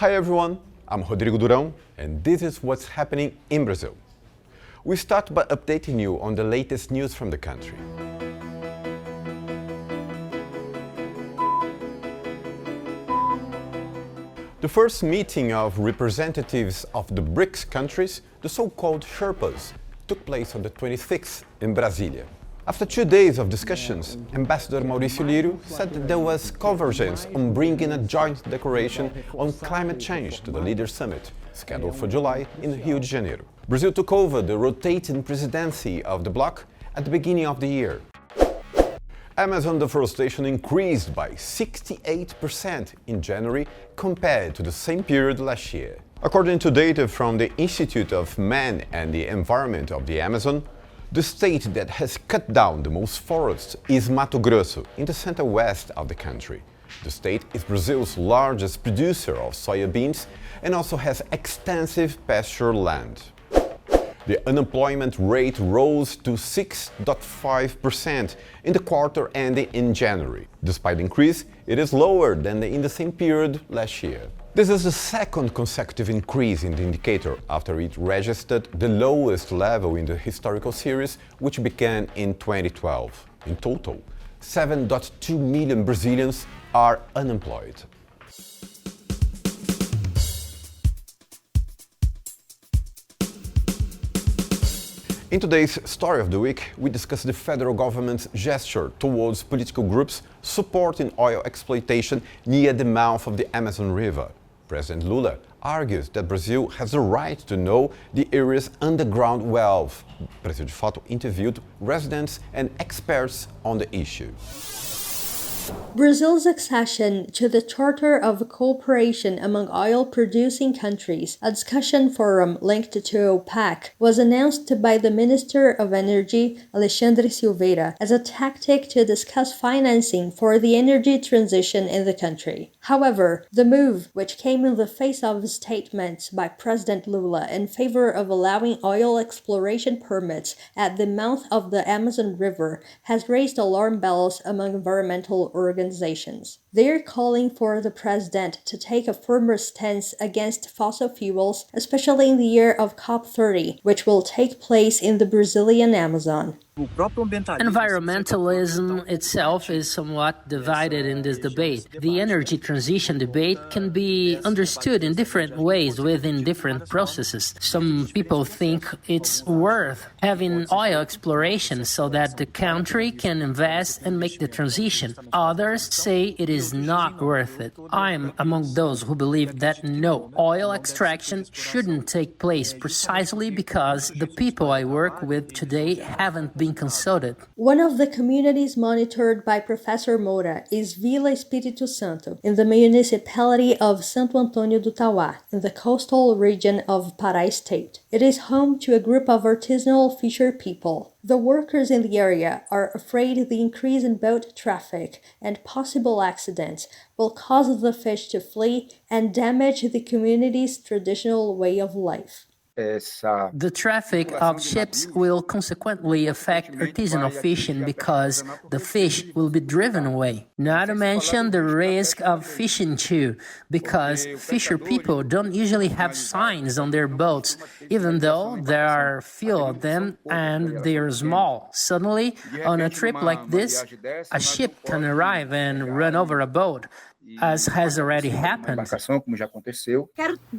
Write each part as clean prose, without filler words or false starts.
Hi everyone, I'm Rodrigo Durão, and this is what's happening in Brazil. We start by updating you on the latest news from the country. The first meeting of representatives of the Bric countries, the so-called sherpas, took place on the 26th in Brasilia. After 2 days of discussions, Ambassador Maurício Lírio said that there was convergence on bringing a joint declaration on climate change to the Leaders' Summit, scheduled for July in Rio de Janeiro. Brazil took over the rotating presidency of the bloc at the beginning of the year. Amazon deforestation increased by 68% in January compared to the same period last year. According to data from the Institute of Man and the Environment of the Amazon, the state that has cut down the most forests is Mato Grosso, in the center-west of the country. The state is Brazil's largest producer of soybeans and also has extensive pasture land. The unemployment rate rose to 6.5% in the quarter ending in January. Despite the increase, it is lower than in the same period last year. This is the second consecutive increase in the indicator after it registered the lowest level in the historical series, which began in 2012. In total, 7.2 million Brazilians are unemployed. In today's Story of the Week, we discuss the federal government's gesture towards political groups supporting oil exploitation near the mouth of the Amazon River. President Lula argues that Brazil has the right to know the area's underground wealth. Brasil de Fato interviewed residents and experts on the issue. Brazil's accession to the Charter of Cooperation among Oil-Producing Countries, a discussion forum linked to OPEC, was announced by the Minister of Energy, Alexandre Silveira, as a tactic to discuss financing for the energy transition in the country. However, the move, which came in the face of statements by President Lula in favor of allowing oil exploration permits at the mouth of the Amazon River, has raised alarm bells among environmental organizations. They are calling for the president to take a firmer stance against fossil fuels, especially in the year of COP30, which will take place in the Brazilian Amazon. Environmentalism itself is somewhat divided in this debate. The energy transition debate can be understood in different ways within different processes. Some people think it's worth having oil exploration so that the country can invest and make the transition. Others say it is not worth it. I'm among those who believe that no, oil extraction shouldn't take place precisely because the people I work with today haven't been consulted. One of the communities monitored by Professor Moura is Vila Espírito Santo, in the municipality of Santo Antônio do Tauá, in the coastal region of Pará State. It is home to a group of artisanal fisher people. The workers in the area are afraid the increase in boat traffic and possible accidents will cause the fish to flee and damage the community's traditional way of life. The traffic of ships will consequently affect artisanal fishing because the fish will be driven away. Not to mention the risk of fishing too, because fisher people don't usually have signs on their boats, even though there are few of them and they are small. Suddenly, on a trip like this, a ship can arrive and run over a boat, as has already happened.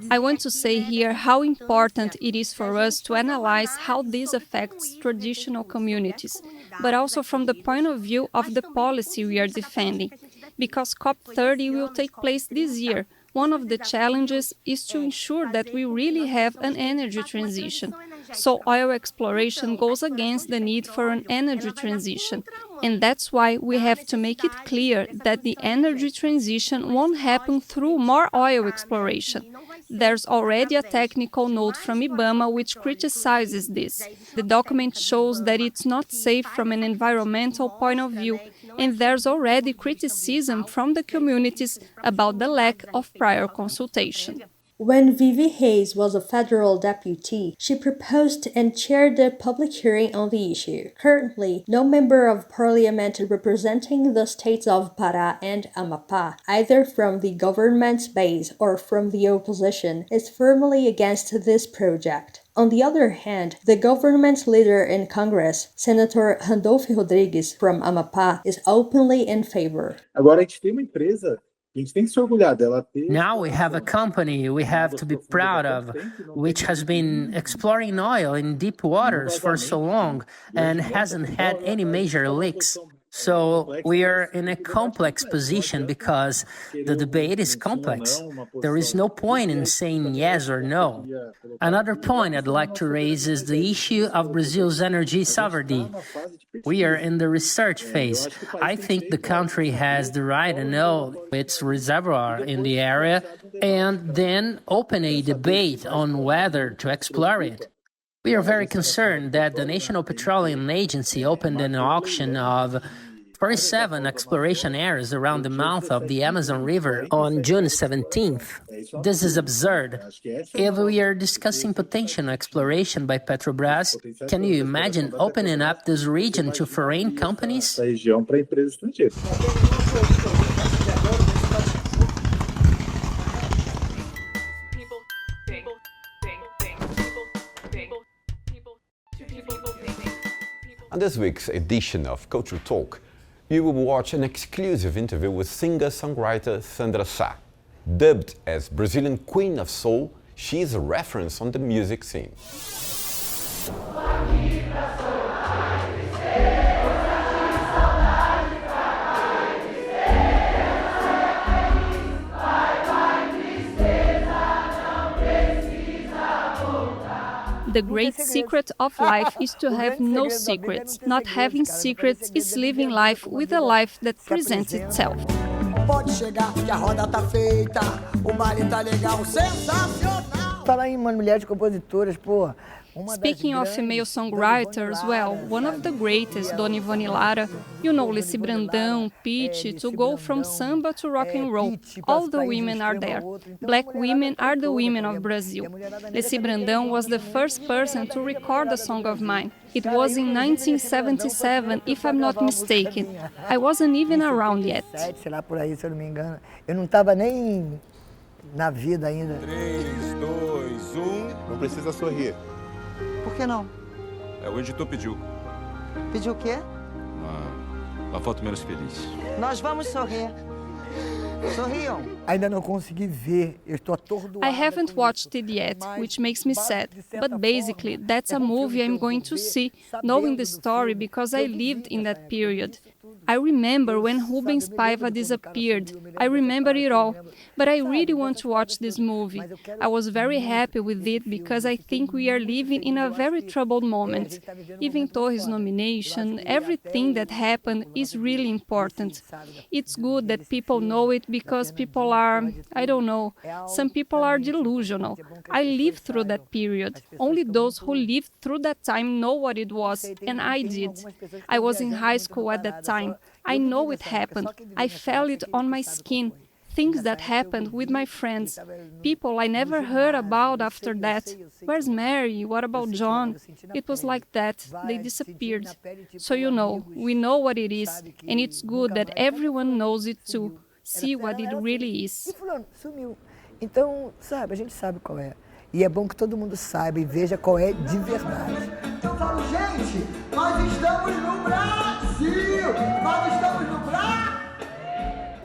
I want to say here how important it is for us to analyze how this affects traditional communities, but also from the point of view of the policy we are defending. Because COP30 will take place this year, one of the challenges is to ensure that we really have an energy transition. So oil exploration goes against the need for an energy transition. And that's why we have to make it clear that the energy transition won't happen through more oil exploration. There's already a technical note from IBAMA which criticizes this. The document shows that it's not safe from an environmental point of view, and there's already criticism from the communities about the lack of prior consultation. When Vivi Hayes was a federal deputy, she proposed and chaired the public hearing on the issue. Currently, no member of parliament representing the states of Pará and Amapá, either from the government's base or from the opposition, is firmly against this project. On the other hand, the government leader in Congress, Senator Randolfo Rodrigues from Amapá, is openly in favor. Agora a gente tem uma empresa. Now we have a company we have to be proud of, which has been exploring oil in deep waters for so long and hasn't had any major leaks. So we are in a complex position because the debate is complex. There is no point in saying yes or no. Another point I'd like to raise is the issue of Brazil's energy sovereignty. We are in the research phase. I think the country has the right to know its reservoir in the area and then open a debate on whether to explore it. We are very concerned that the National Petroleum Agency opened an auction of 47 exploration areas around the mouth of the Amazon River on June 17th. This is absurd. If we are discussing potential exploration by Petrobras, can you imagine opening up this region to foreign companies? On this week's edition of Culture Talk, you will watch an exclusive interview with singer-songwriter Sandra Sa. Dubbed as Brazilian Queen of Soul, she is a reference on the music scene. The great secret of life is to have no secrets. Not having secrets is living life with a life that presents itself. Pode chegar que a roda tá feita, o baile tá legal, sensacional. Falar em mulheres compositoras, pô. Speaking of female songwriters, well, one of the greatest, Dona Ivone Lara, you know, Leci Brandão, Pitty, to go from samba to rock and roll. All the women are there. Black women are the women of Brazil. Leci Brandão was the first person to record a song of mine. It was in 1977, if I'm not mistaken. I wasn't even around yet. Sei lá por aí, se eu não me engano. Eu não estava nem na vida ainda. 3, 2, 1. Não precisa sorrir. Por que não? O editor pediu. Pediu o quê? Uma foto menos feliz. Nós vamos sorrir. Sorriam. Ainda não consegui ver. Eu estou atordoado. I haven't watched it yet, which makes me sad. But basically, that's a movie I'm going to see, knowing the story because I lived in that period. I remember when Rubens Paiva disappeared. I remember it all. But I really want to watch this movie. I was very happy with it because I think we are living in a very troubled moment. Even Torres' nomination, everything that happened is really important. It's good that people know it because people are, I don't know, some people are delusional. I lived through that period. Only those who lived through that time know what it was, and I did. I was in high school at that time. I know it happened. I felt it on my skin. Things that happened with my friends. People I never heard about after that. Where's Mary? What about John? It was like that. They disappeared. So you know, we know what it is, and it's good that everyone knows it too. See what it really is. E fulano sumiu. Então, sabe, a gente sabe qual é. E é bom que todo mundo saiba e veja qual é de verdade. Eu falo, gente, nós estamos no Brasil! Nós estamos no Brasil!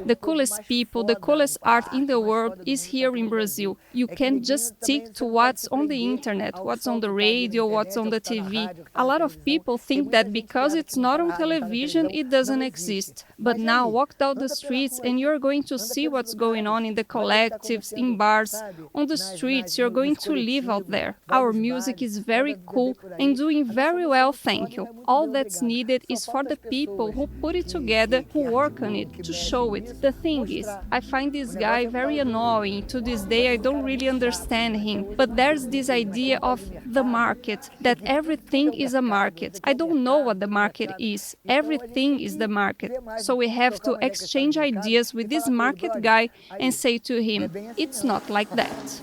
The coolest people, the coolest art in the world is here in Brazil. You can't just stick to what's on the internet, what's on the radio, what's on the TV. A lot of people think that because it's not on television, it doesn't exist. But now walk down the streets and you're going to see what's going on in the collectives, in bars, on the streets. You're going to live out there. Our music is very cool and doing very well, thank you. All that's needed is for the people who put it together, who work on it, to show it. The thing is, I find this guy very annoying. To this day, I don't really understand him. But there's this idea of the market, that everything is a market. I don't know what the market is. Everything is the market. So we have to exchange ideas with this market guy and say to him, it's not like that.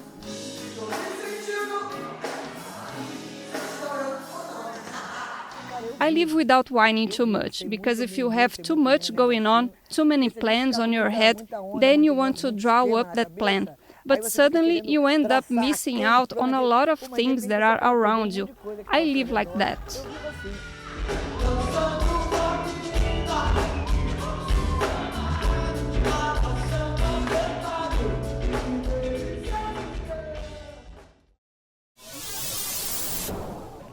I live without whining too much, because if you have too much going on, too many plans on your head, then you want to draw up that plan. But suddenly you end up missing out on a lot of things that are around you. I live like that.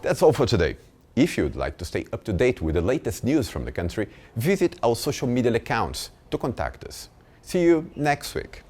That's all for today. If you'd like to stay up to date with the latest news from the country, visit our social media accounts to contact us. See you next week.